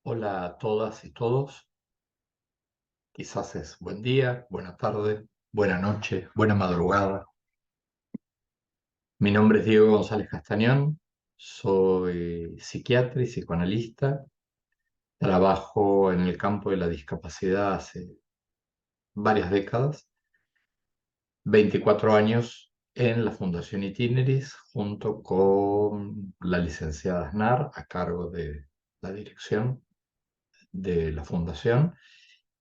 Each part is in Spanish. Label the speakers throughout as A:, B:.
A: Hola a todas y todos. Quizás es buen día, buena tarde, buena noche, buena madrugada. Mi nombre es Diego González Castañón. Soy psiquiatra y psicoanalista. Trabajo en el campo de la discapacidad hace varias décadas, 24 años en la Fundación Itineris, junto con la licenciada Aznar, a cargo de la dirección de la fundación,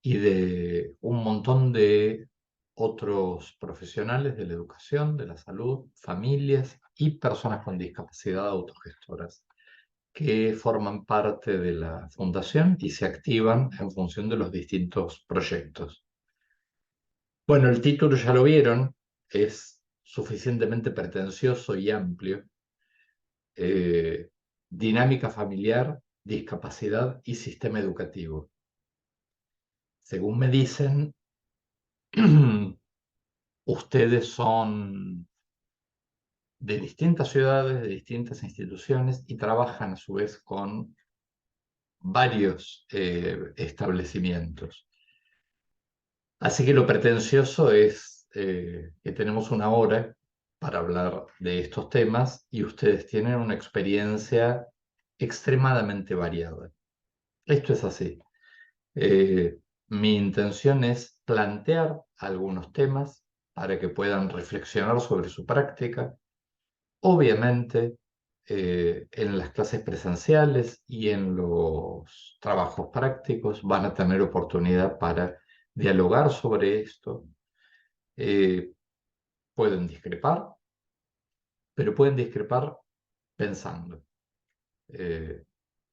A: y de un montón de otros profesionales de la educación, de la salud, familias y personas con discapacidad autogestoras que forman parte de la fundación y se activan en función de los distintos proyectos. Bueno, el título ya lo vieron, es suficientemente pretencioso y amplio. eh, Dinámica familiar, discapacidad y sistema educativo. Según me dicen, ustedes son de distintas ciudades, de distintas instituciones y trabajan a su vez con varios establecimientos. Así que lo pretencioso es que tenemos una hora para hablar de estos temas y ustedes tienen una experiencia extremadamente variada. Esto es así. Eh, Mi intención es plantear algunos temas para que puedan reflexionar sobre su práctica. Obviamente, en las clases presenciales y en los trabajos prácticos van a tener oportunidad para dialogar sobre esto. Eh, Pueden discrepar, pero pueden discrepar pensando. Eh,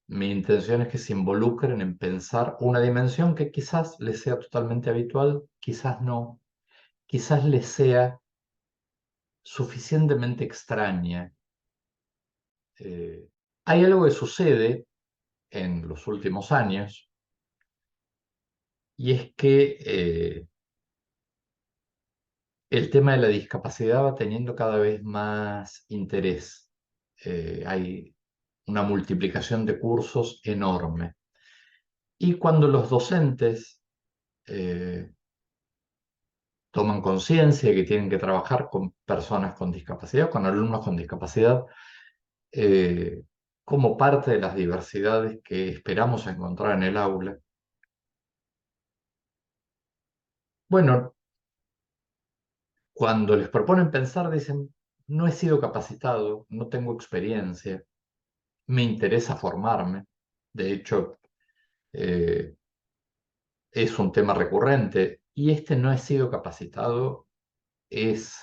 A: Mi intención es que se involucren en pensar una dimensión que quizás les sea totalmente habitual, quizás no, quizás les sea suficientemente extraña. Hay algo que sucede en los últimos años, y es que el tema de la discapacidad va teniendo cada vez más interés. Hay una multiplicación de cursos enorme. Y cuando los docentes eh, toman conciencia de que tienen que trabajar con personas con discapacidad, con alumnos con discapacidad, eh, como parte de las diversidades que esperamos encontrar en el aula, bueno, cuando les proponen pensar, dicen, no he sido capacitado, no tengo experiencia, me interesa formarme. De hecho, eh, es un tema recurrente y este no he sido capacitado es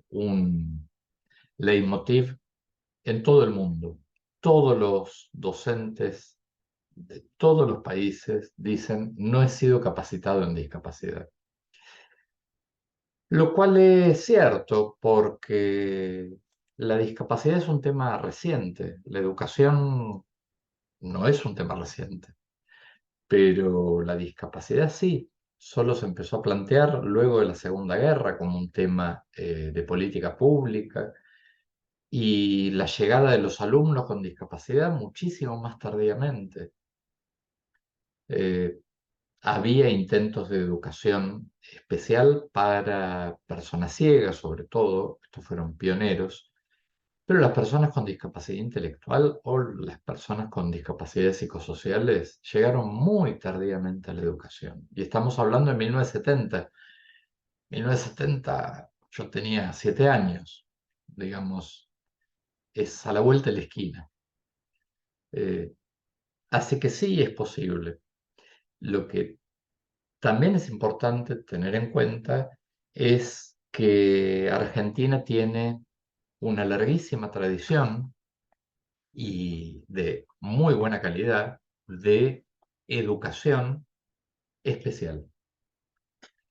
A: un leitmotiv en todo el mundo. Todos los docentes de todos los países dicen, no he sido capacitado en discapacidad. Lo cual es cierto porque la discapacidad es un tema reciente, la educación no es un tema reciente, pero la discapacidad sí, solo se empezó a plantear luego de la Segunda Guerra como un tema de política pública y la llegada de los alumnos con discapacidad muchísimo más tardíamente. Eh, Había intentos de educación especial para personas ciegas, sobre todo, estos fueron pioneros, pero las personas con discapacidad intelectual o las personas con discapacidades psicosociales llegaron muy tardíamente a la educación. Y estamos hablando de 1970. 1970 yo tenía 7 años, digamos, es a la vuelta de la esquina. Eh, Así que sí es posible. Lo que también es importante tener en cuenta es que Argentina tiene una larguísima tradición y de muy buena calidad de educación especial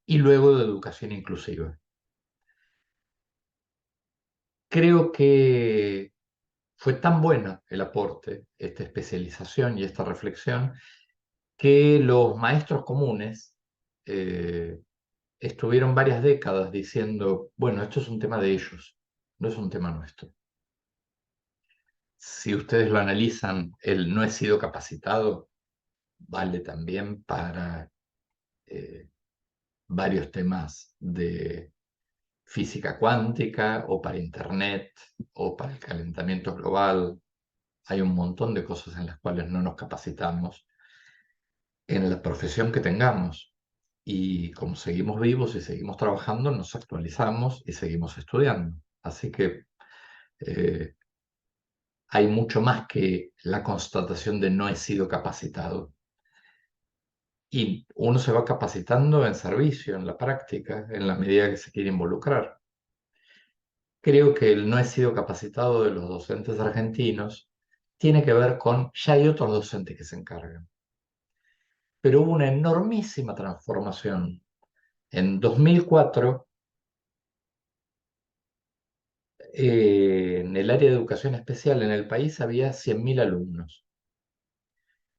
A: y luego de educación inclusiva. Creo que fue tan bueno el aporte, esta especialización y esta reflexión, que los maestros comunes eh, estuvieron varias décadas diciendo, bueno, esto es un tema de ellos, no es un tema nuestro. Si ustedes lo analizan, el no he sido capacitado vale también para eh, varios temas de física cuántica o para Internet o para el calentamiento global. Hay un montón de cosas en las cuales no nos capacitamos en la profesión que tengamos. Y como seguimos vivos y seguimos trabajando, nos actualizamos y seguimos estudiando. Así que eh, hay mucho más que la constatación de no he sido capacitado. Y uno se va capacitando en servicio, en la práctica, en la medida que se quiere involucrar. Creo que el no he sido capacitado de los docentes argentinos tiene que ver con, ya hay otros docentes que se encargan, pero hubo una enormísima transformación. En 2004, en el área de educación especial en el país había 100.000 alumnos.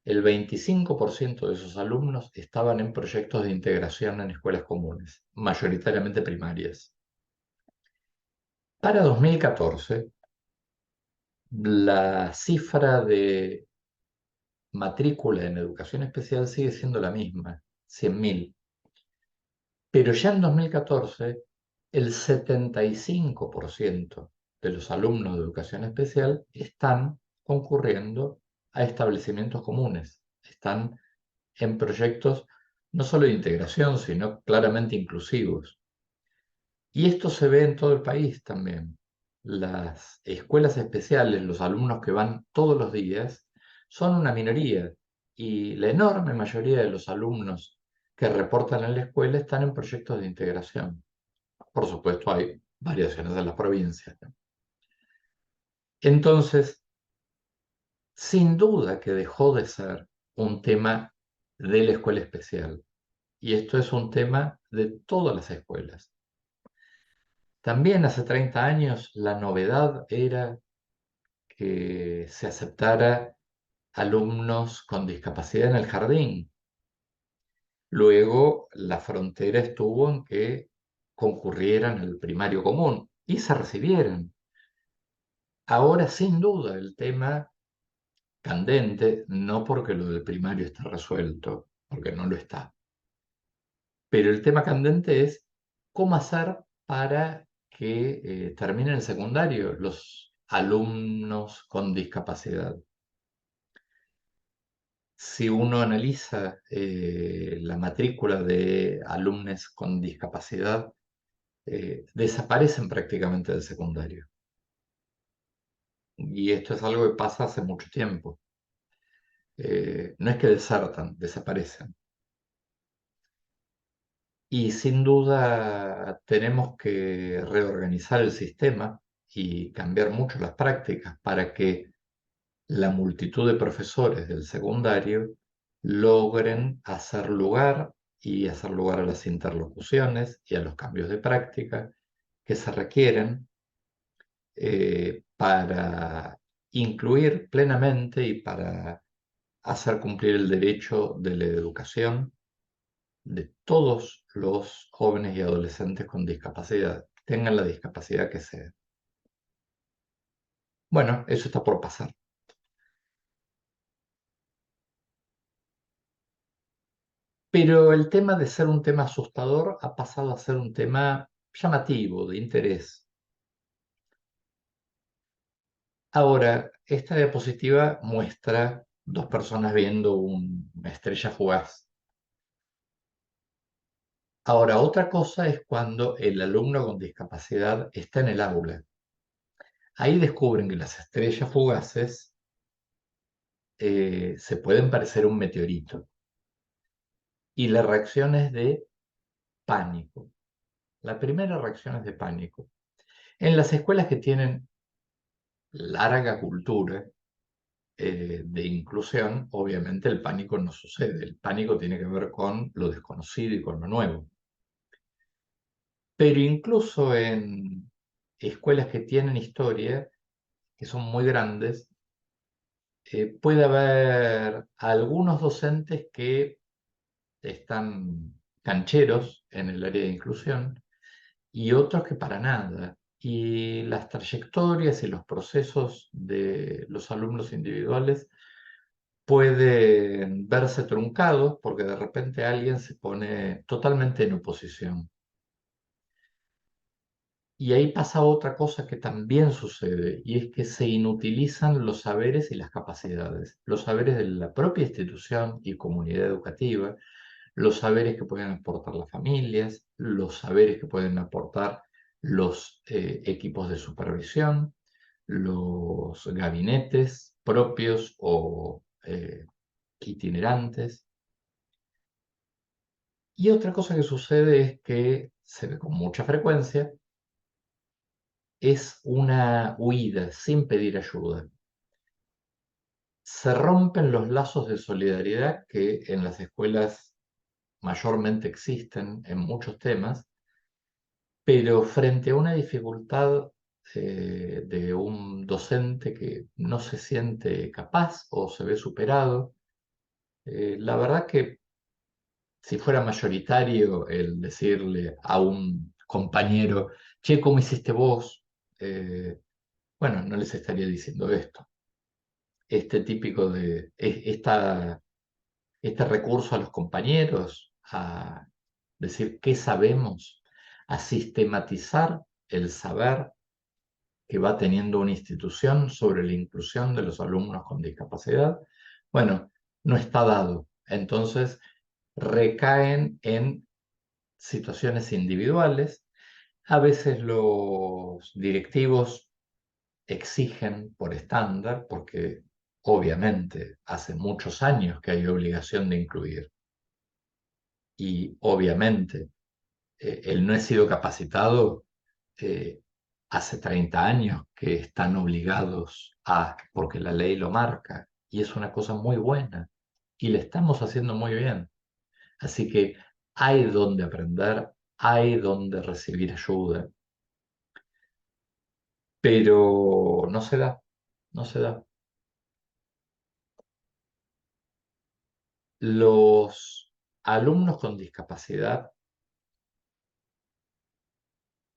A: El 25% de esos alumnos estaban en proyectos de integración en escuelas comunes, mayoritariamente primarias. Para 2014, la cifra de matrícula en educación especial sigue siendo la misma, 100.000. Pero ya en 2014, el 75% de los alumnos de educación especial están concurriendo a establecimientos comunes, están en proyectos no solo de integración, sino claramente inclusivos. Y esto se ve en todo el país también. Las escuelas especiales, los alumnos que van todos los días, son una minoría y la enorme mayoría de los alumnos que reportan en la escuela están en proyectos de integración. Por supuesto, hay variaciones en las provincias, ¿no? Entonces, sin duda que dejó de ser un tema de la escuela especial. Y esto es un tema de todas las escuelas. También hace 30 años la novedad era que se aceptara alumnos con discapacidad en el jardín. Luego la frontera estuvo en que concurrieran al primario común y se recibieran. Ahora, sin duda, el tema candente, no porque lo del primario está resuelto, porque no lo está, pero el tema candente es cómo hacer para que terminen el secundario los alumnos con discapacidad. Si uno analiza la matrícula de alumnos con discapacidad, desaparecen prácticamente del secundario. Y esto es algo que pasa hace mucho tiempo. No es que desertan, desaparecen. Y sin duda tenemos que reorganizar el sistema y cambiar mucho las prácticas para que la multitud de profesores del secundario logren hacer lugar a las interlocuciones y a los cambios de práctica que se requieren para incluir plenamente y para hacer cumplir el derecho de la educación de todos los jóvenes y adolescentes con discapacidad, tengan la discapacidad que sea. Bueno, eso está por pasar. Pero el tema de ser un tema asustador ha pasado a ser un tema llamativo, de interés. Ahora, esta diapositiva muestra dos personas viendo una estrella fugaz. Ahora, otra cosa es cuando el alumno con discapacidad está en el aula. Ahí descubren que las estrellas fugaces se pueden parecer a un meteorito. Y la reacción es de pánico. La primera reacción es de pánico. En las escuelas que tienen larga cultura de inclusión, obviamente el pánico no sucede. El pánico tiene que ver con lo desconocido y con lo nuevo. Pero incluso en escuelas que tienen historia, que son muy grandes, puede haber algunos docentes que están cancheros en el área de inclusión y otros que para nada. y las trayectorias y los procesos de los alumnos individuales pueden verse truncados porque de repente alguien se pone totalmente en oposición. Y ahí pasa otra cosa que también sucede, y es que se inutilizan los saberes y las capacidades, los saberes de la propia institución y comunidad educativa, los saberes que pueden aportar las familias, los saberes que pueden aportar los equipos de supervisión, los gabinetes propios o itinerantes. Y otra cosa que sucede es que se ve con mucha frecuencia, es una huida sin pedir ayuda. Se rompen los lazos de solidaridad que en las escuelas mayormente existen en muchos temas, pero frente a una dificultad de un docente que no se siente capaz o se ve superado, la verdad que si fuera mayoritario el decirle a un compañero, che, ¿cómo hiciste vos? Bueno, no les estaría diciendo esto. Este típico de este recurso a los compañeros, a decir qué sabemos, a sistematizar el saber que va teniendo una institución sobre la inclusión de los alumnos con discapacidad, bueno, no está dado. Entonces, recaen en situaciones individuales. A veces los directivos exigen por estándar, porque obviamente hace muchos años que hay obligación de incluir y obviamente el no he sido capacitado eh, hace 30 años que están obligados a, porque la ley lo marca y es una cosa muy buena y le estamos haciendo muy bien. Así que hay donde aprender, hay donde recibir ayuda, pero no se da, no se da. Los alumnos con discapacidad,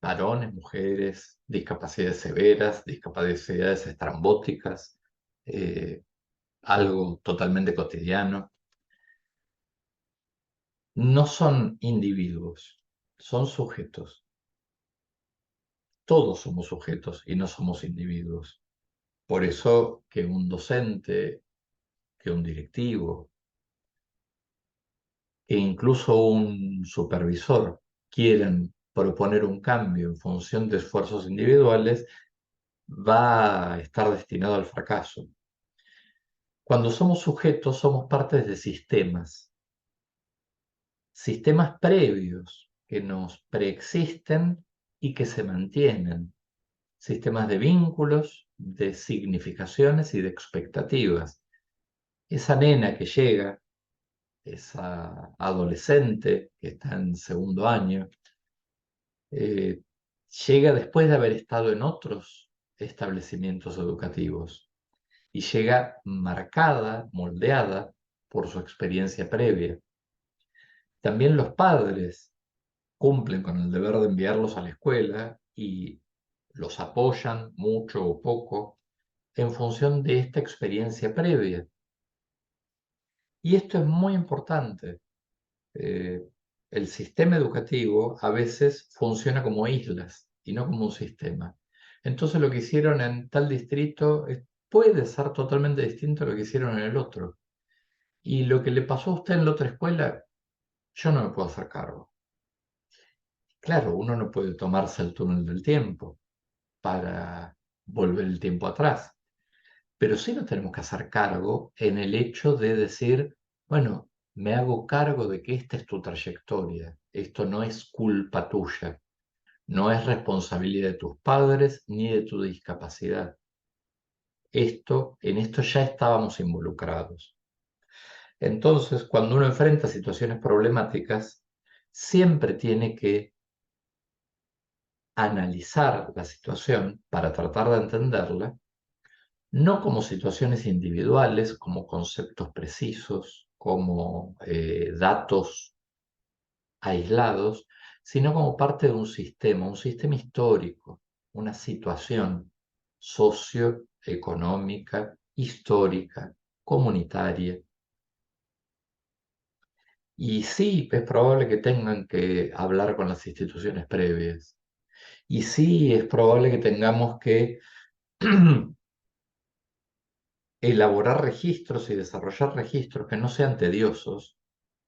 A: varones, mujeres, discapacidades severas, discapacidades estrambóticas, eh, algo totalmente cotidiano, no son individuos, son sujetos. Todos somos sujetos y no somos individuos. Por eso que un docente, que un directivo, que incluso un supervisor quieran proponer un cambio en función de esfuerzos individuales, va a estar destinado al fracaso. Cuando somos sujetos, somos partes de sistemas, sistemas previos que nos preexisten y que se mantienen, sistemas de vínculos, de significaciones y de expectativas. Esa nena que llega, esa adolescente que está en segundo año, eh, llega después de haber estado en otros establecimientos educativos y llega marcada, moldeada por su experiencia previa. También los padres cumplen con el deber de enviarlos a la escuela y los apoyan mucho o poco en función de esta experiencia previa. Y esto es muy importante. Eh, el sistema educativo a veces funciona como islas y no como un sistema. Entonces lo que hicieron en tal distrito puede ser totalmente distinto a lo que hicieron en el otro. Y lo que le pasó a usted en la otra escuela, yo no me puedo hacer cargo. Claro, uno no puede tomarse el túnel del tiempo para volver el tiempo atrás, pero sí nos tenemos que hacer cargo en el hecho de decir, bueno, me hago cargo de que esta es tu trayectoria, esto no es culpa tuya, no es responsabilidad de tus padres ni de tu discapacidad. En esto ya estábamos involucrados. Entonces, cuando uno enfrenta situaciones problemáticas, siempre tiene que analizar la situación para tratar de entenderla, no como situaciones individuales, como conceptos precisos, como datos aislados, sino como parte de un sistema histórico. una situación socioeconómica, histórica, comunitaria. Y sí, es probable que tengan que hablar con las instituciones previas. Y sí, es probable que tengamos que elaborar registros y desarrollar registros que no sean tediosos,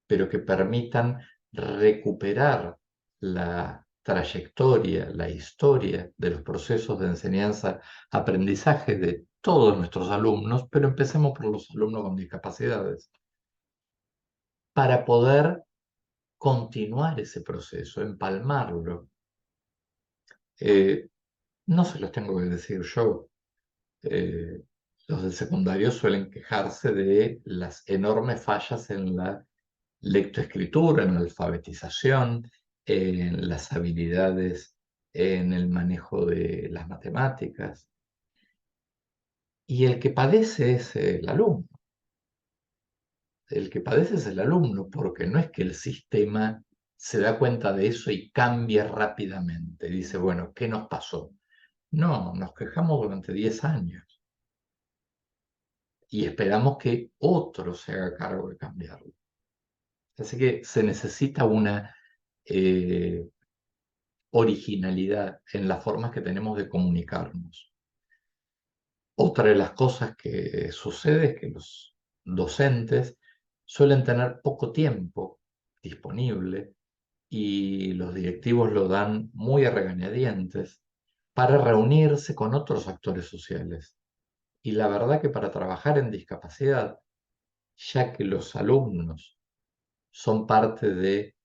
A: pero que permitan recuperar la trayectoria, la historia de los procesos de enseñanza-aprendizaje de todos nuestros alumnos, pero empecemos por los alumnos con discapacidades, para poder continuar ese proceso, empalmarlo. Eh, no se los tengo que decir yo. Eh, los del secundario suelen quejarse de las enormes fallas en la lectoescritura, en la alfabetización, en las habilidades en el manejo de las matemáticas. Y el que padece es el alumno. El que padece es el alumno, porque no es que el sistema se da cuenta de eso y cambia rápidamente. Dice, bueno, ¿qué nos pasó? No, nos quejamos durante 10 años y esperamos que otro se haga cargo de cambiarlo. Así que se necesita una eh, originalidad en las formas que tenemos de comunicarnos. Otra de las cosas que sucede es que los docentes suelen tener poco tiempo disponible y los directivos lo dan muy a regañadientes para reunirse con otros actores sociales. Y la verdad que para trabajar en discapacidad, ya que los alumnos son parte de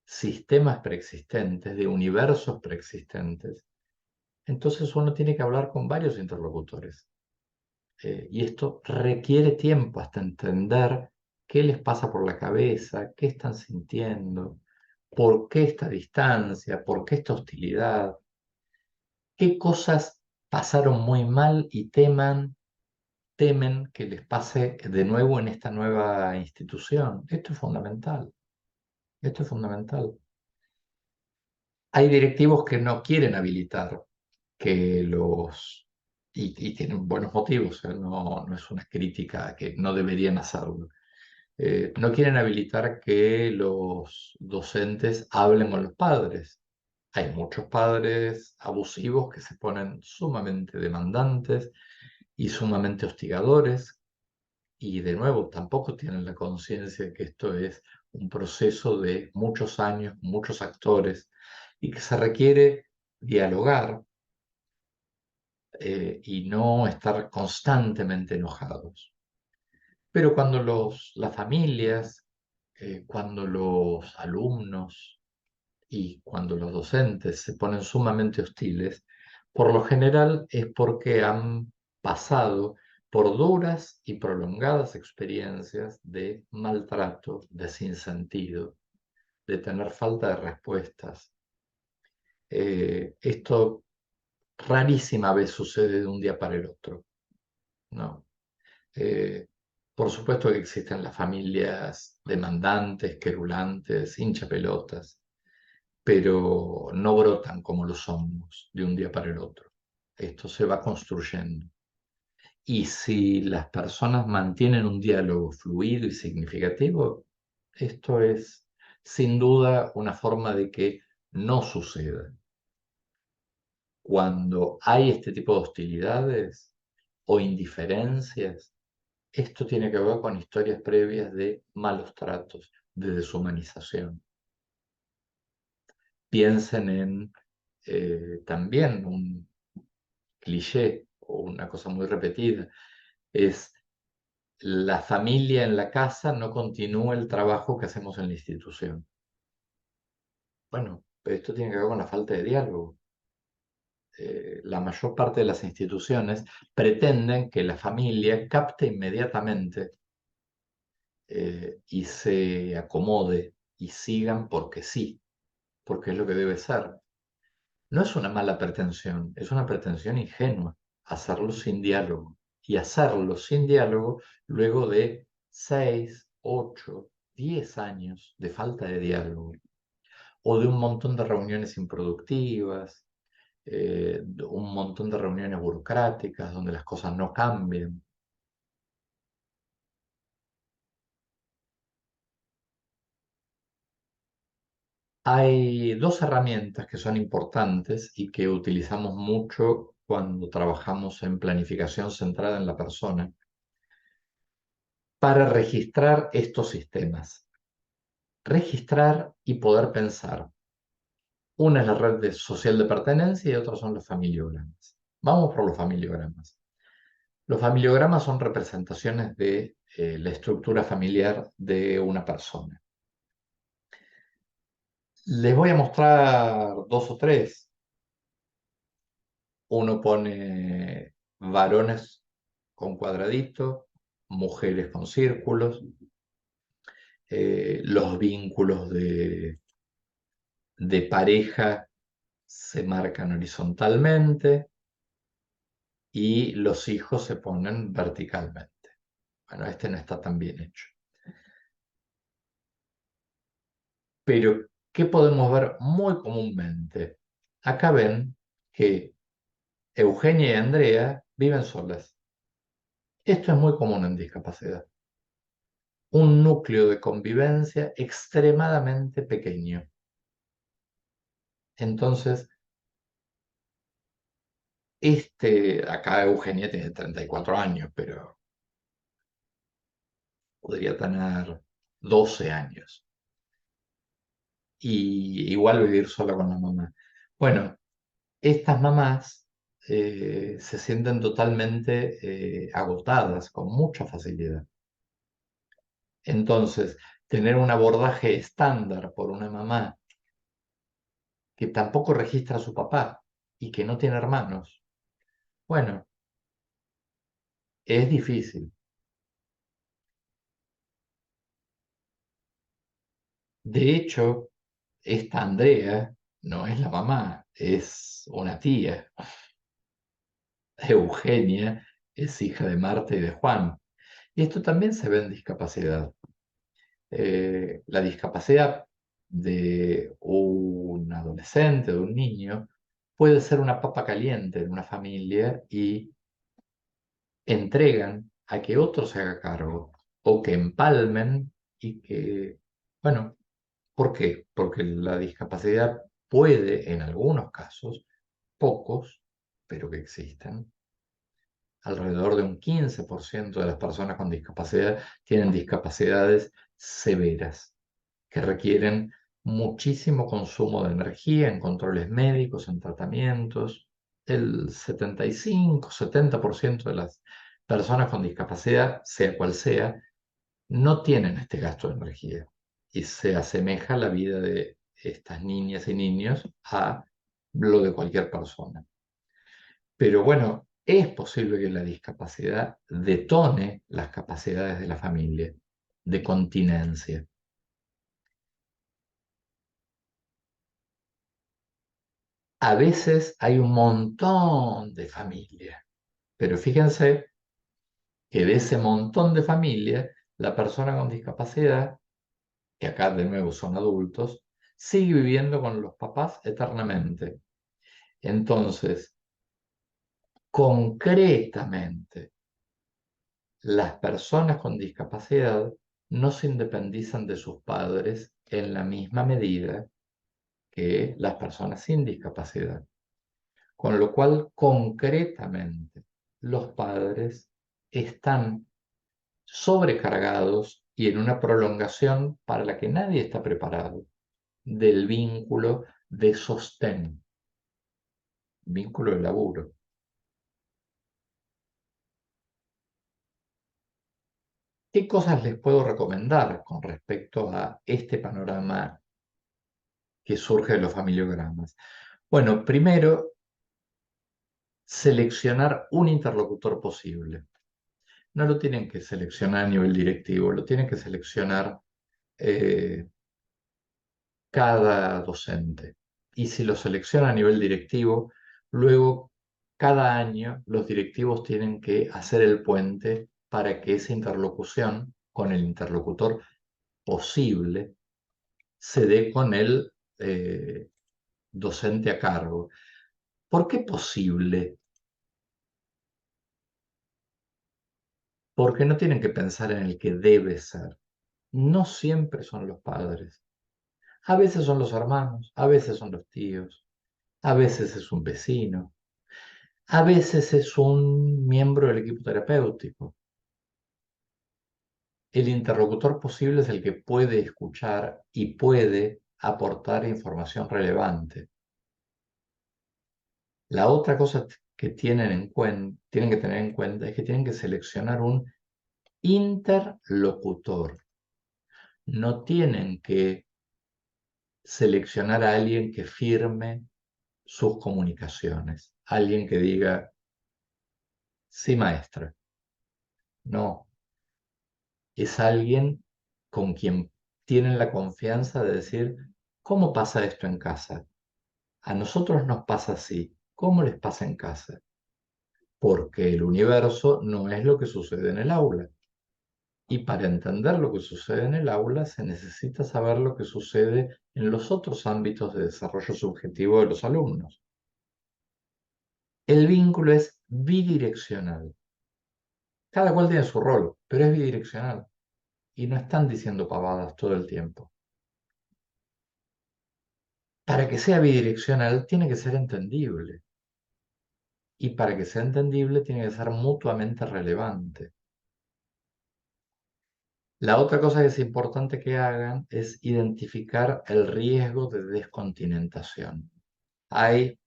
A: sistemas preexistentes, de universos preexistentes, entonces uno tiene que hablar con varios interlocutores. Y esto requiere tiempo hasta entender qué les pasa por la cabeza, qué están sintiendo, por qué esta distancia, por qué esta hostilidad, qué cosas pasaron muy mal y temen que les pase de nuevo en esta nueva institución. Esto es fundamental, esto es fundamental. Hay directivos que no quieren habilitar que y tienen buenos motivos, no es una crítica que no deberían hacerlo. No quieren habilitar que los docentes hablen con los padres. Hay muchos padres abusivos que se ponen sumamente demandantes y sumamente hostigadores, y de nuevo tampoco tienen la conciencia de que esto es un proceso de muchos años, muchos actores, y que se requiere dialogar y no estar constantemente enojados. Pero cuando las familias, cuando los alumnos y cuando los docentes se ponen sumamente hostiles, por lo general es porque han pasado por duras y prolongadas experiencias de maltrato, de sinsentido, de tener falta de respuestas. Esto rarísima vez sucede de un día para el otro, ¿no? Eh, por supuesto que existen las familias demandantes, querulantes, hinchapelotas, pero no brotan como los hongos de un día para el otro. Esto se va construyendo. Y si las personas mantienen un diálogo fluido y significativo, esto es sin duda una forma de que no suceda. Cuando hay este tipo de hostilidades o indiferencias, esto tiene que ver con historias previas de malos tratos, de deshumanización. Piensen en también un cliché o una cosa muy repetida, es la familia en la casa no continúa el trabajo que hacemos en la institución. Bueno, pero esto tiene que ver con la falta de diálogo. La mayor parte de las instituciones pretenden que la familia capte inmediatamente y se acomode y sigan porque sí, porque es lo que debe ser. No es una mala pretensión, es una pretensión ingenua, hacerlo sin diálogo. Y hacerlo sin diálogo luego de 6, 8, 10 años de falta de diálogo o de un montón de reuniones improductivas. un montón de reuniones burocráticas donde las cosas no cambian. Hay dos herramientas que son importantes y que utilizamos mucho cuando trabajamos en planificación centrada en la persona para registrar estos sistemas. Registrar y poder pensar. Una es la social de pertenencia y otra son los familiogramas. Vamos por los familiogramas. Los familiogramas son representaciones de la estructura familiar de una persona. Les voy a mostrar dos o tres. Uno pone varones con cuadraditos, mujeres con círculos, los vínculos de pareja se marcan horizontalmente y los hijos se ponen verticalmente. Bueno, este no está tan bien hecho. Pero, ¿qué podemos ver muy comúnmente? Acá ven que Eugenia y Andrea viven solas. Esto es muy común en discapacidad. Un núcleo de convivencia extremadamente pequeño. Entonces, acá Eugenia tiene 34 años, pero podría tener 12 años. Y igual vivir sola con la mamá. Bueno, estas mamás se sienten totalmente agotadas con mucha facilidad. Entonces, tener un abordaje estándar por una mamá que tampoco registra a su papá y que no tiene hermanos, bueno, es difícil. De hecho, esta Andrea no es la mamá, es una tía. Eugenia es hija de Marta y de Juan. Y esto también se ve en discapacidad. La discapacidad de un adolescente, de un niño, puede ser una papa caliente en una familia y entregan a que otro se haga cargo o que empalmen y que, bueno, ¿por qué? Porque la discapacidad puede, en algunos casos, pocos, pero que existen, alrededor de un 15% de las personas con discapacidad tienen discapacidades severas que requieren muchísimo consumo de energía en controles médicos, en tratamientos. El 75-70% de las personas con discapacidad, sea cual sea, no tienen este gasto de energía y se asemeja la vida de estas niñas y niños a lo de cualquier persona. Pero bueno, es posible que la discapacidad detone las capacidades de la familia de continencia. A veces hay un montón de familias, pero fíjense que de ese montón de familias, la persona con discapacidad, que acá de nuevo son adultos, sigue viviendo con los papás eternamente. Entonces, concretamente, las personas con discapacidad no se independizan de sus padres en la misma medida que las personas sin discapacidad. Con lo cual, concretamente, los padres están sobrecargados y en una prolongación para la que nadie está preparado del vínculo de sostén, vínculo de laburo. ¿Qué cosas les puedo recomendar con respecto a este panorama que surge de los familiogramas? Bueno, primero, seleccionar un interlocutor posible. No lo tienen que seleccionar a nivel directivo, lo tienen que seleccionar eh, cada docente. Y si lo selecciona a nivel directivo, luego cada año los directivos tienen que hacer el puente para que esa interlocución con el interlocutor posible se dé con el docente a cargo. ¿Por qué posible? Porque no tienen que pensar en el que debe ser. No siempre son los padres. A veces son los hermanos, a veces son los tíos, a veces es un vecino, a veces es un miembro del equipo terapéutico. El interlocutor posible es el que puede escuchar y puede aportar información relevante. La otra cosa que tienen que tener en cuenta es que tienen que seleccionar un interlocutor. No tienen que seleccionar a alguien que firme sus comunicaciones, alguien que diga, sí, maestra. No, es alguien con quien tienen la confianza de decir, ¿cómo pasa esto en casa? A nosotros nos pasa así. ¿Cómo les pasa en casa? Porque el universo no es lo que sucede en el aula. Y para entender lo que sucede en el aula se necesita saber lo que sucede en los otros ámbitos de desarrollo subjetivo de los alumnos. El vínculo es bidireccional. Cada cual tiene su rol, pero es bidireccional. Y no están diciendo pavadas todo el tiempo. Para que sea bidireccional tiene que ser entendible. Y para que sea entendible tiene que ser mutuamente relevante. La otra cosa que es importante que hagan es identificar el riesgo de descontinentación. Hay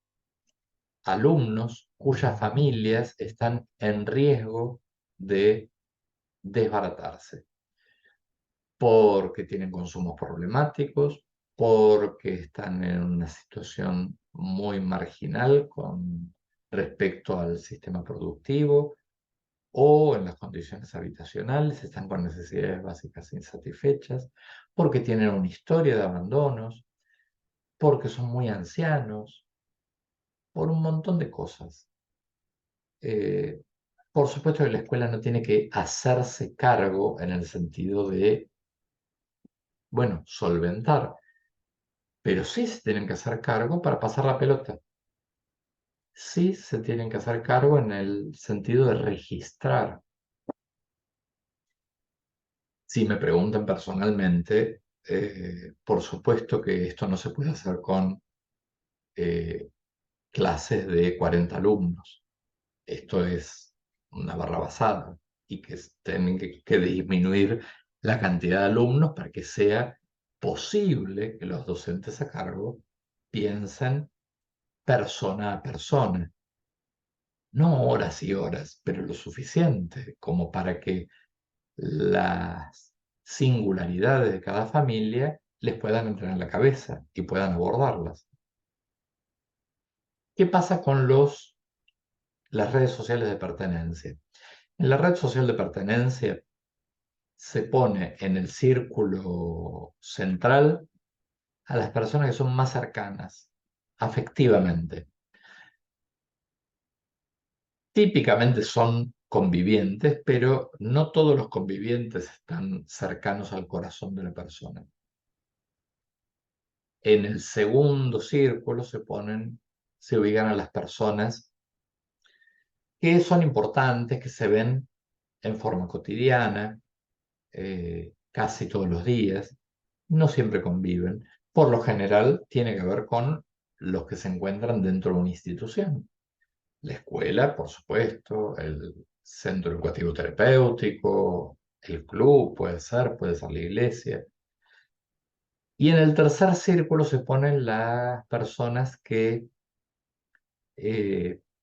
A: alumnos cuyas familias están en riesgo de desbaratarse porque tienen consumos problemáticos, porque están en una situación muy marginal con respecto al sistema productivo o en las condiciones habitacionales, están con necesidades básicas insatisfechas, porque tienen una historia de abandonos, porque son muy ancianos, por un montón de cosas. Eh, por supuesto que la escuela no tiene que hacerse cargo en el sentido de, bueno, solventar, pero sí se tienen que hacer cargo para pasar la pelota. Sí se tienen que hacer cargo en el sentido de registrar. Si me preguntan personalmente, por supuesto que esto no se puede hacer con eh, clases de 40 alumnos. Esto es una barrabasada y que tienen que disminuir la cantidad de alumnos para que sea posible que los docentes a cargo piensen persona a persona, no horas y horas, pero lo suficiente como para que las singularidades de cada familia les puedan entrar en la cabeza y puedan abordarlas. ¿Qué pasa con las redes sociales de pertenencia? En la red social de pertenencia se pone en el círculo central a las personas que son más cercanas, afectivamente. Típicamente son convivientes, pero no todos los convivientes están cercanos al corazón de la persona. En el segundo círculo se ubican a las personas que son importantes, que se ven en forma cotidiana, casi todos los días, no siempre conviven. Por lo general, tiene que ver con los que se encuentran dentro de una institución. La escuela, por supuesto, el centro educativo terapéutico, el club, puede ser la iglesia. Y en el tercer círculo se ponen las personas que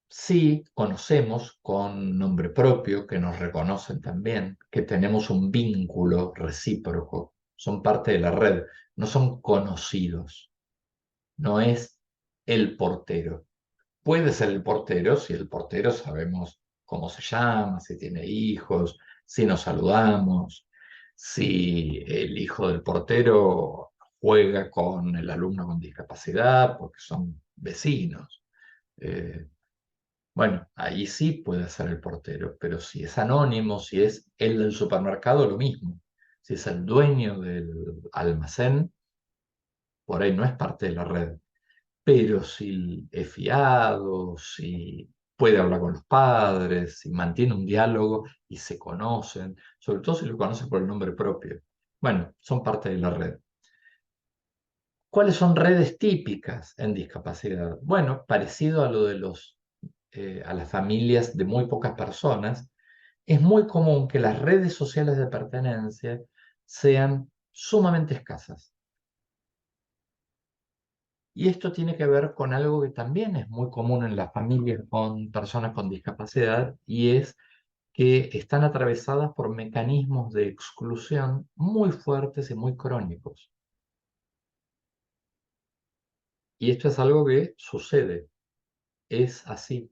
A: sí conocemos con nombre propio, que nos reconocen también, que tenemos un vínculo recíproco, son parte de la red, no son conocidos, no es el portero. Puede ser el portero si el portero sabemos cómo se llama, si tiene hijos, si nos saludamos, si el hijo del portero juega con el alumno con discapacidad, porque son vecinos. Eh, bueno, ahí sí puede ser el portero, pero si es anónimo, si es el del supermercado, lo mismo. Si es el dueño del almacén, por ahí no es parte de la red. Pero si es fiado, si puede hablar con los padres, si mantiene un diálogo y se conocen, sobre todo si lo conocen por el nombre propio, bueno, son parte de la red. ¿Cuáles son redes típicas en discapacidad? Bueno, parecido a lo de a las familias de muy pocas personas, es muy común que las redes sociales de pertenencia sean sumamente escasas. Y esto tiene que ver con algo que también es muy común en las familias con personas con discapacidad, y es que están atravesadas por mecanismos de exclusión muy fuertes y muy crónicos. Y esto es algo que sucede, es así,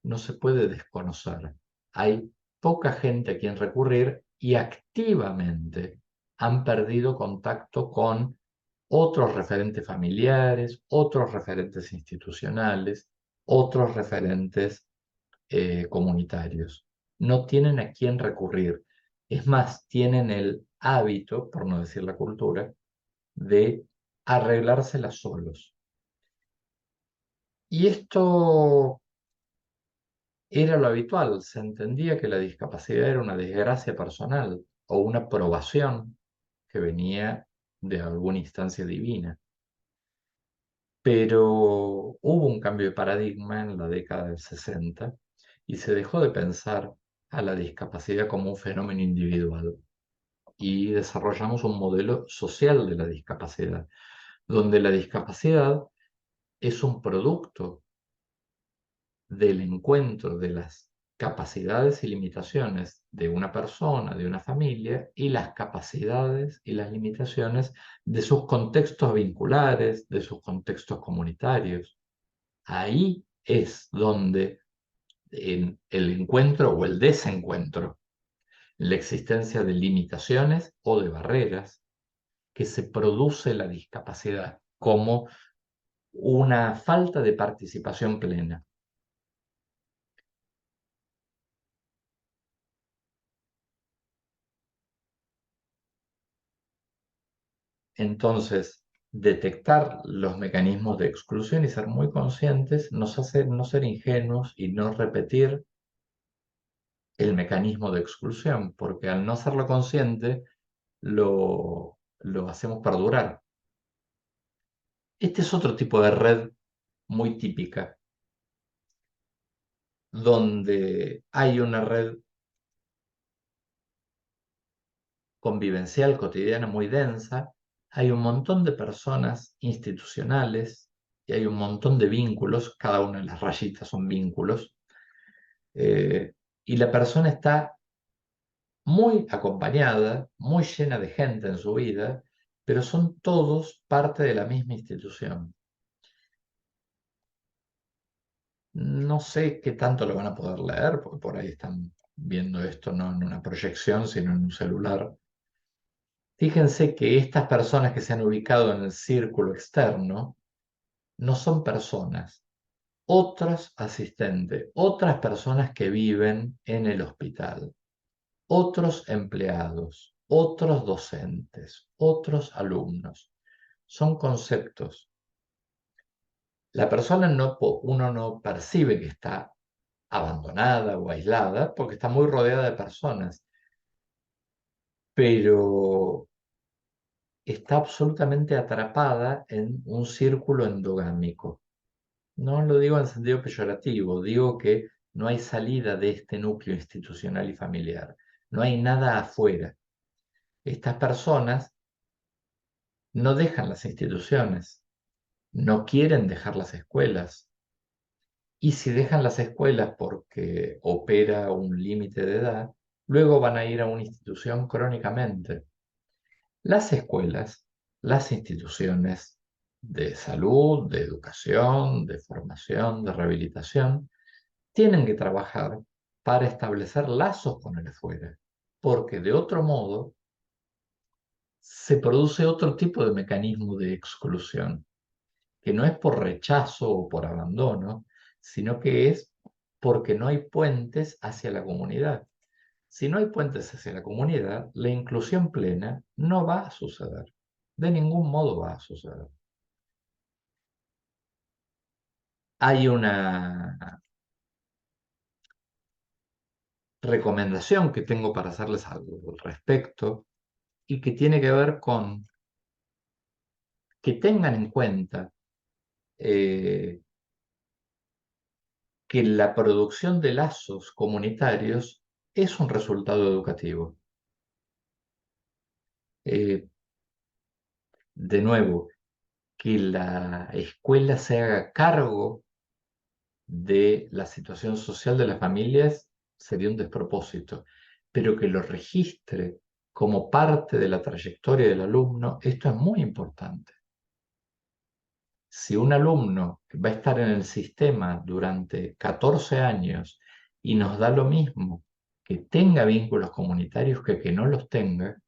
A: no se puede desconocer. Hay poca gente a quien recurrir y activamente han perdido contacto con otros referentes familiares, otros referentes institucionales, otros referentes comunitarios. No tienen a quién recurrir. Es más, tienen el hábito, por no decir la cultura, de arreglárselas solos. Y esto era lo habitual. Se entendía que la discapacidad era una desgracia personal o una probación que venía de alguna instancia divina. Pero hubo un cambio de paradigma en la década del 60 y se dejó de pensar a la discapacidad como un fenómeno individual y desarrollamos un modelo social de la discapacidad, donde la discapacidad es un producto del encuentro de las capacidades y limitaciones de una persona, de una familia, y las capacidades y las limitaciones de sus contextos vinculares, de sus contextos comunitarios. Ahí es donde en el encuentro o el desencuentro, la existencia de limitaciones o de barreras, que se produce la discapacidad como una falta de participación plena. Entonces, detectar los mecanismos de exclusión y ser muy conscientes nos hace no ser ingenuos y no repetir el mecanismo de exclusión, porque al no hacerlo consciente, lo hacemos perdurar. Este es otro tipo de red muy típica, donde hay una red convivencial cotidiana muy densa, hay un montón de personas institucionales y hay un montón de vínculos, cada una de las rayitas son vínculos, y la persona está muy acompañada, muy llena de gente en su vida, pero son todos parte de la misma institución. No sé qué tanto lo van a poder leer, porque por ahí están viendo esto no en una proyección, sino en un celular. Fíjense que estas personas que se han ubicado en el círculo externo no son personas, otros asistentes, otras personas que viven en el hospital, otros empleados, otros docentes, otros alumnos. Son conceptos. La persona uno no percibe que está abandonada o aislada porque está muy rodeada de personas, pero está absolutamente atrapada en un círculo endogámico. No lo digo en sentido peyorativo, digo que no hay salida de este núcleo institucional y familiar, no hay nada afuera. Estas personas no dejan las instituciones, no quieren dejar las escuelas, y si dejan las escuelas porque opera un límite de edad, luego van a ir a una institución crónicamente. Las escuelas, las instituciones de salud, de educación, de formación, de rehabilitación, tienen que trabajar para establecer lazos con el afuera, porque de otro modo se produce otro tipo de mecanismo de exclusión, que no es por rechazo o por abandono, sino que es porque no hay puentes hacia la comunidad. Si no hay puentes hacia la comunidad, la inclusión plena no va a suceder. De ningún modo va a suceder. Hay una recomendación que tengo para hacerles algo al respecto y que tiene que ver con que tengan en cuenta eh, que la producción de lazos comunitarios es un resultado educativo. Eh, de nuevo, que la escuela se haga cargo de la situación social de las familias sería un despropósito, pero que lo registre como parte de la trayectoria del alumno, esto es muy importante. Si un alumno va a estar en el sistema durante 14 años y nos da lo mismo que tenga vínculos comunitarios que no los tenga,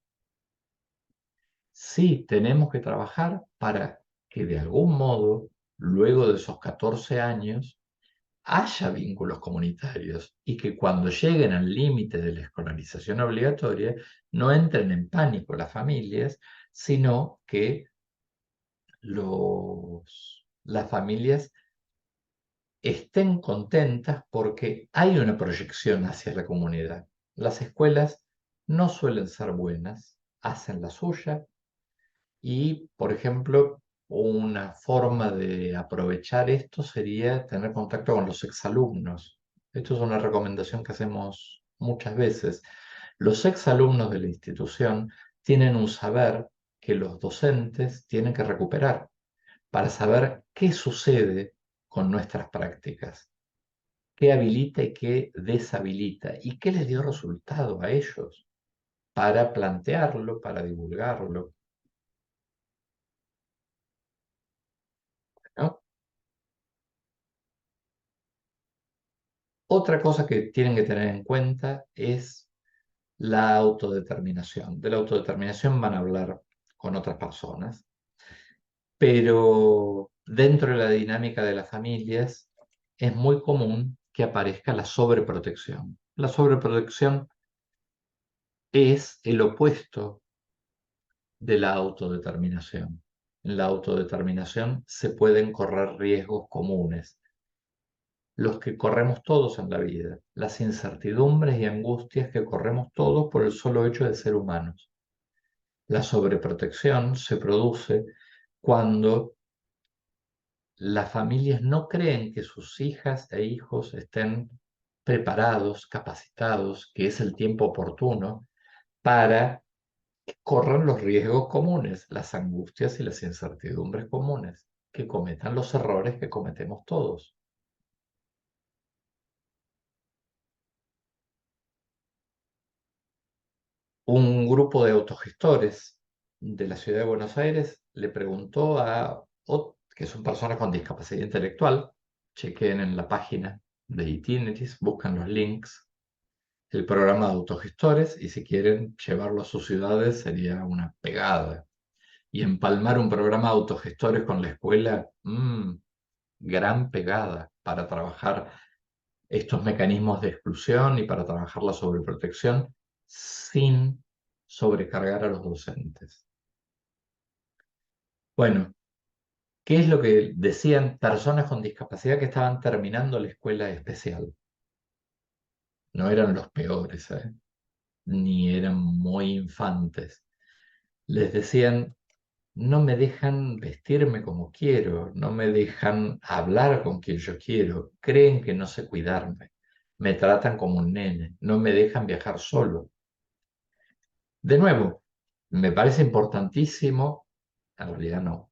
A: sí tenemos que trabajar para que de algún modo, luego de esos 14 años, haya vínculos comunitarios y que cuando lleguen al límite de la escolarización obligatoria no entren en pánico las familias, sino que las familias estén contentas porque hay una proyección hacia la comunidad. Las escuelas no suelen ser buenas, hacen la suya y, por ejemplo, una forma de aprovechar esto sería tener contacto con los exalumnos. Esto es una recomendación que hacemos muchas veces. Los exalumnos de la institución tienen un saber que los docentes tienen que recuperar para saber qué sucede con nuestras prácticas, qué habilita y qué deshabilita y qué les dio resultado a ellos para plantearlo, para divulgarlo, ¿no? Otra cosa que tienen que tener en cuenta es la autodeterminación. De la autodeterminación van a hablar con otras personas, pero dentro de la dinámica de las familias es muy común que aparezca la sobreprotección. La sobreprotección es el opuesto de la autodeterminación. En la autodeterminación se pueden correr riesgos comunes, los que corremos todos en la vida, las incertidumbres y angustias que corremos todos por el solo hecho de ser humanos. La sobreprotección se produce cuando las familias no creen que sus hijas e hijos estén preparados, capacitados, que es el tiempo oportuno para corran los riesgos comunes, las angustias y las incertidumbres comunes, que cometan los errores que cometemos todos. Un grupo de autogestores de la ciudad de Buenos Aires le preguntó que son personas con discapacidad intelectual, chequen en la página de Itineris, buscan los links, el programa de autogestores y si quieren llevarlo a sus ciudades sería una pegada. Y empalmar un programa de autogestores con la escuela, gran pegada para trabajar estos mecanismos de exclusión y para trabajar la sobreprotección sin sobrecargar a los docentes. Bueno, ¿qué es lo que decían personas con discapacidad que estaban terminando la escuela especial? No eran los peores, ni eran muy infantes. Les decían, no me dejan vestirme como quiero, no me dejan hablar con quien yo quiero, creen que no sé cuidarme, me tratan como un nene, no me dejan viajar solo. De nuevo, me parece importantísimo, en realidad no,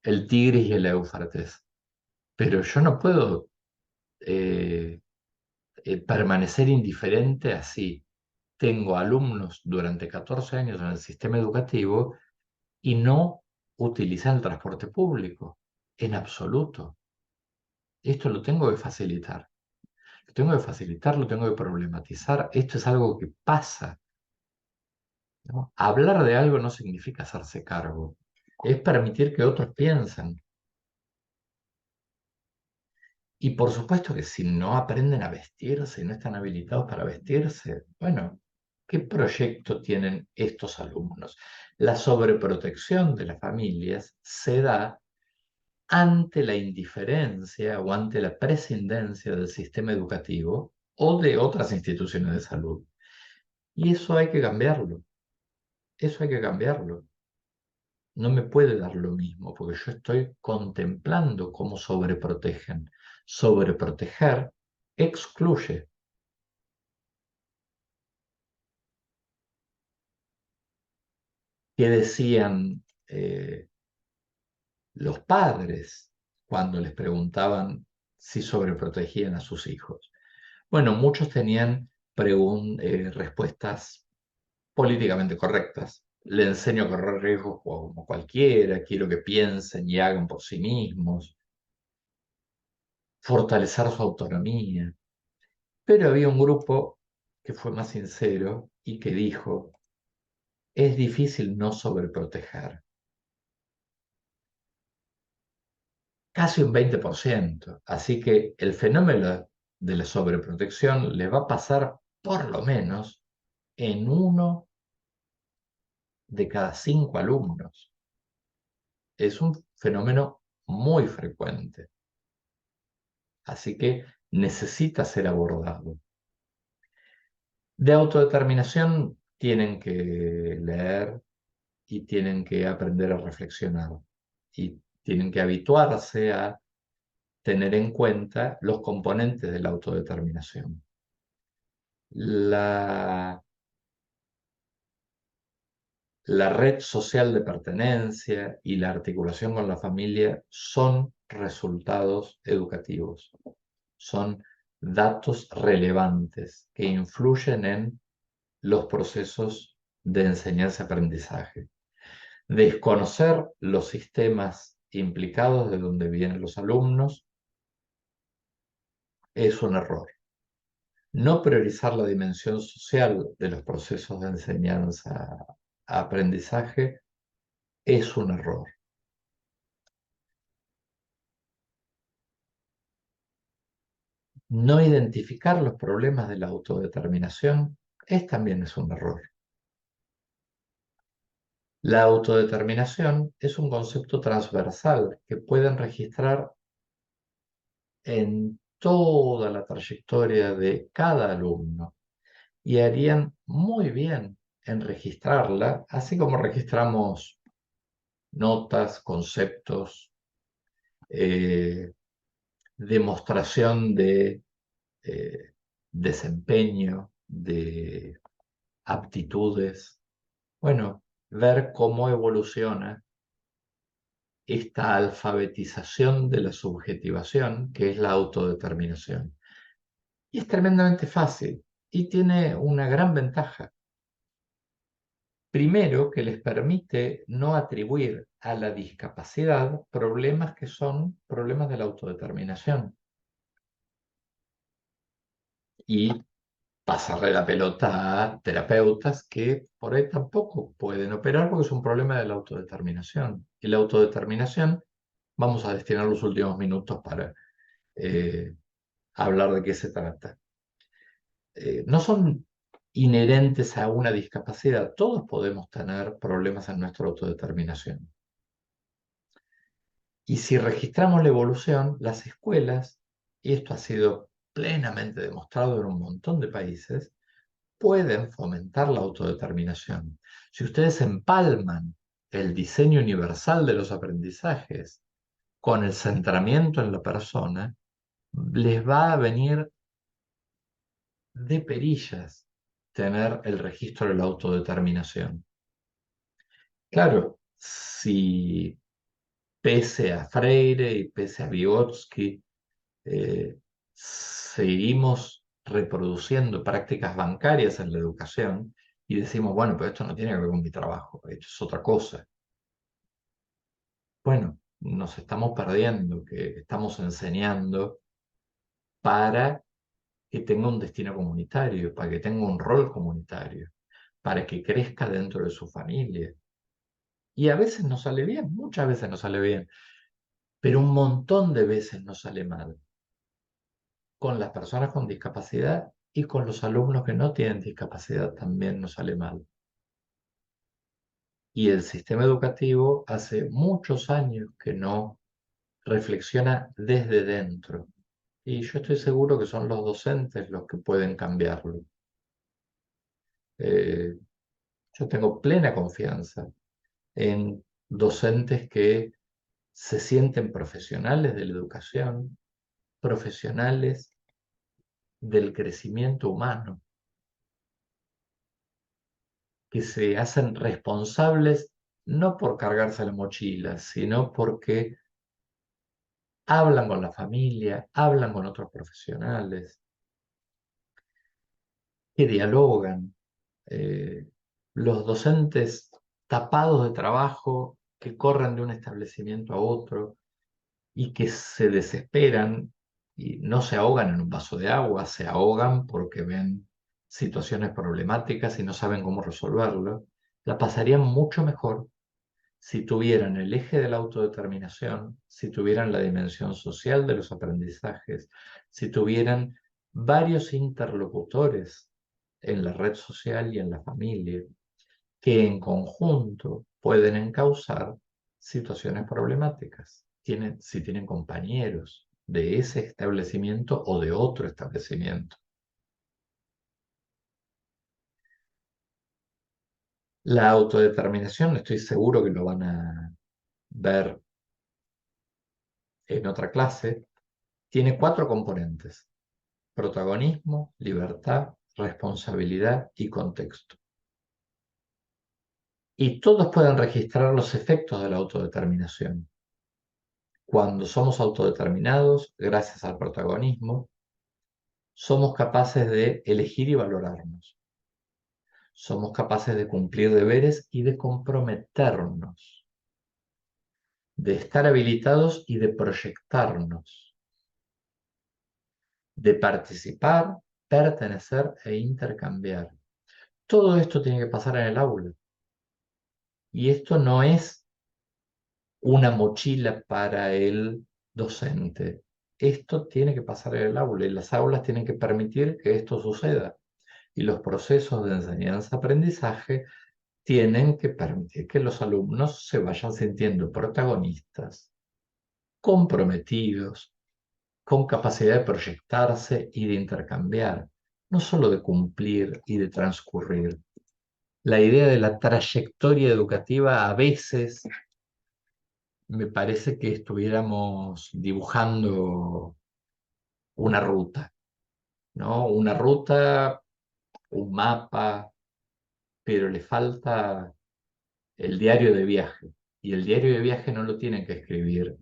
A: el Tigris y el Éufrates, pero yo no puedo eh, permanecer indiferente así. Tengo alumnos durante 14 años en el sistema educativo y no utilizan el transporte público, en absoluto. Esto lo tengo que facilitar. Lo tengo que facilitar, lo tengo que problematizar. Esto es algo que pasa, ¿no? Hablar de algo no significa hacerse cargo. Es permitir que otros piensen. Y por supuesto que si no aprenden a vestirse, no están habilitados para vestirse, bueno, ¿qué proyecto tienen estos alumnos? La sobreprotección de las familias se da ante la indiferencia o ante la prescindencia del sistema educativo o de otras instituciones de salud. Y eso hay que cambiarlo, eso hay que cambiarlo. No me puede dar lo mismo, porque yo estoy contemplando cómo sobreprotegen. Sobreproteger excluye. ¿Qué decían los padres cuando les preguntaban si sobreprotegían a sus hijos? Bueno, muchos tenían respuestas políticamente correctas. Le enseño a correr riesgos como cualquiera, quiero que piensen y hagan por sí mismos, fortalecer su autonomía. Pero había un grupo que fue más sincero y que dijo, es difícil no sobreproteger. Casi un 20%. Así que el fenómeno de la sobreprotección le va a pasar por lo menos en 1 de cada 5 alumnos. Es un fenómeno muy frecuente. Así que necesita ser abordado. De autodeterminación tienen que leer y tienen que aprender a reflexionar y tienen que habituarse a tener en cuenta los componentes de la autodeterminación. La, la red social de pertenencia y la articulación con la familia son resultados educativos, son datos relevantes que influyen en los procesos de enseñanza-aprendizaje. Desconocer los sistemas implicados de donde vienen los alumnos es un error. No priorizar la dimensión social de los procesos de enseñanza-aprendizaje es un error. No identificar los problemas de la autodeterminación también es un error. La autodeterminación es un concepto transversal que pueden registrar en toda la trayectoria de cada alumno y harían muy bien en registrarla, así como registramos notas, conceptos, eh, demostración de eh, desempeño, de aptitudes. Bueno, ver cómo evoluciona esta alfabetización de la subjetivación, que es la autodeterminación. Y es tremendamente fácil y tiene una gran ventaja. Primero, que les permite no atribuir a la discapacidad problemas que son problemas de la autodeterminación y pasarle la pelota a terapeutas que por ahí tampoco pueden operar porque es un problema de la autodeterminación. Y la autodeterminación, vamos a destinar los últimos minutos para eh, hablar de qué se trata. No son inherentes a una discapacidad. Todos podemos tener problemas en nuestra autodeterminación. Y si registramos la evolución, las escuelas, y esto ha sido plenamente demostrado en un montón de países, pueden fomentar la autodeterminación. Si ustedes empalman el diseño universal de los aprendizajes con el centramiento en la persona, les va a venir de perillas tener el registro de la autodeterminación. Claro, si pese a Freire y pese a Vygotsky, seguimos reproduciendo prácticas bancarias en la educación y decimos, bueno, pero esto no tiene que ver con mi trabajo, esto es otra cosa. Bueno, nos estamos perdiendo, que estamos enseñando para que tenga un destino comunitario, para que tenga un rol comunitario, para que crezca dentro de su familia. Y a veces nos sale bien, muchas veces nos sale bien, pero un montón de veces nos sale mal. Con las personas con discapacidad y con los alumnos que no tienen discapacidad también nos sale mal. Y el sistema educativo hace muchos años que no reflexiona desde dentro. Y yo estoy seguro que son los docentes los que pueden cambiarlo. Eh, yo tengo plena confianza en docentes que se sienten profesionales de la educación, profesionales del crecimiento humano, que se hacen responsables no por cargarse la mochila, sino porque hablan con la familia, hablan con otros profesionales, que dialogan. Eh, los docentes tapados de trabajo, que corren de un establecimiento a otro y que se desesperan y no se ahogan en un vaso de agua, se ahogan porque ven situaciones problemáticas y no saben cómo resolverlo, la pasarían mucho mejor si tuvieran el eje de la autodeterminación, si tuvieran la dimensión social de los aprendizajes, si tuvieran varios interlocutores en la red social y en la familia, que en conjunto pueden encauzar situaciones problemáticas. Si tienen compañeros de ese establecimiento o de otro establecimiento. La autodeterminación, estoy seguro que lo van a ver en otra clase, tiene 4 componentes: protagonismo, libertad, responsabilidad y contexto. Y todos pueden registrar los efectos de la autodeterminación. Cuando somos autodeterminados, gracias al protagonismo, somos capaces de elegir y valorarnos. Somos capaces de cumplir deberes y de comprometernos, de estar habilitados y de proyectarnos, de participar, pertenecer e intercambiar. Todo esto tiene que pasar en el aula. Y esto no es una mochila para el docente. Esto tiene que pasar en el aula y las aulas tienen que permitir que esto suceda. Y los procesos de enseñanza-aprendizaje tienen que permitir que los alumnos se vayan sintiendo protagonistas, comprometidos, con capacidad de proyectarse y de intercambiar, no solo de cumplir y de transcurrir. La idea de la trayectoria educativa a veces me parece que estuviéramos dibujando una ruta, ¿no? Una ruta, un mapa, pero le falta el diario de viaje. Y el diario de viaje no lo tiene que escribir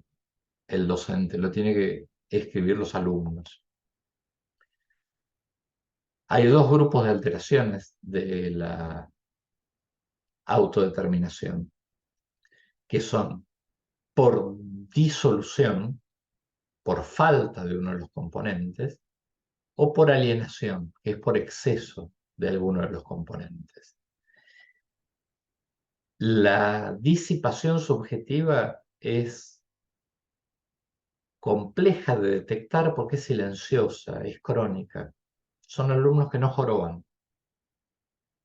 A: el docente, lo tiene que escribir los alumnos. Hay 2 grupos de alteraciones de la autodeterminación, que son por disolución, por falta de uno de los componentes, o por alienación, que es por exceso de alguno de los componentes. La disipación subjetiva es compleja de detectar porque es silenciosa, es crónica. Son alumnos que no joroban,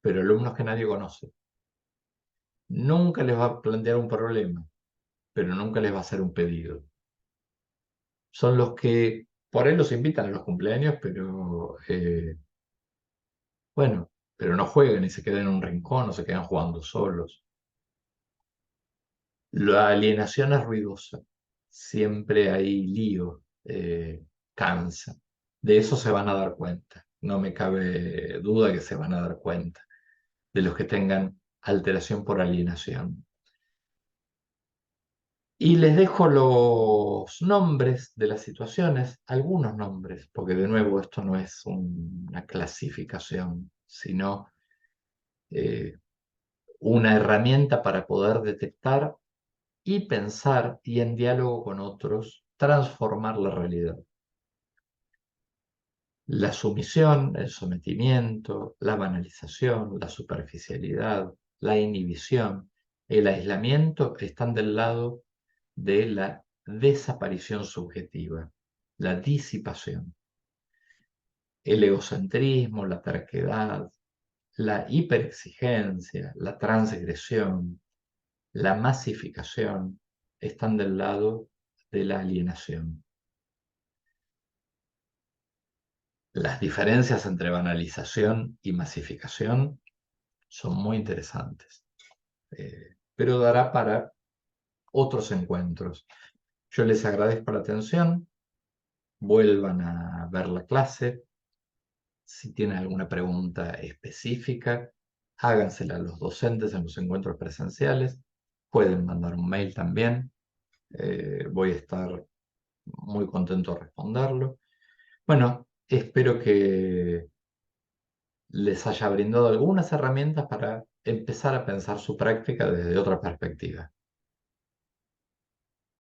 A: pero alumnos que nadie conoce. Nunca les va a plantear un problema, pero nunca les va a hacer un pedido. Son los que por ahí los invitan a los cumpleaños, pero bueno, pero no juegan y se quedan en un rincón o se quedan jugando solos. La alienación es ruidosa, siempre hay lío, cansa. De eso se van a dar cuenta, no me cabe duda que se van a dar cuenta, de los que tengan alteración por alienación. Y les dejo los nombres de las situaciones, algunos nombres, porque de nuevo esto no es una clasificación, sino eh, una herramienta para poder detectar y pensar y en diálogo con otros transformar la realidad. La sumisión, el sometimiento, la banalización, la superficialidad, la inhibición, el aislamiento están del lado de la desaparición subjetiva, la disipación, el egocentrismo, la terquedad, la hiperexigencia, la transgresión, la masificación están del lado de la alienación. Las diferencias entre banalización y masificación son muy interesantes, pero dará para otros encuentros. Yo les agradezco la atención, vuelvan a ver la clase. Si tienen alguna pregunta específica, hágansela a los docentes en los encuentros presenciales. Pueden mandar un mail también. Voy a estar muy contento de responderlo. Bueno, espero que les haya brindado algunas herramientas para empezar a pensar su práctica desde otra perspectiva.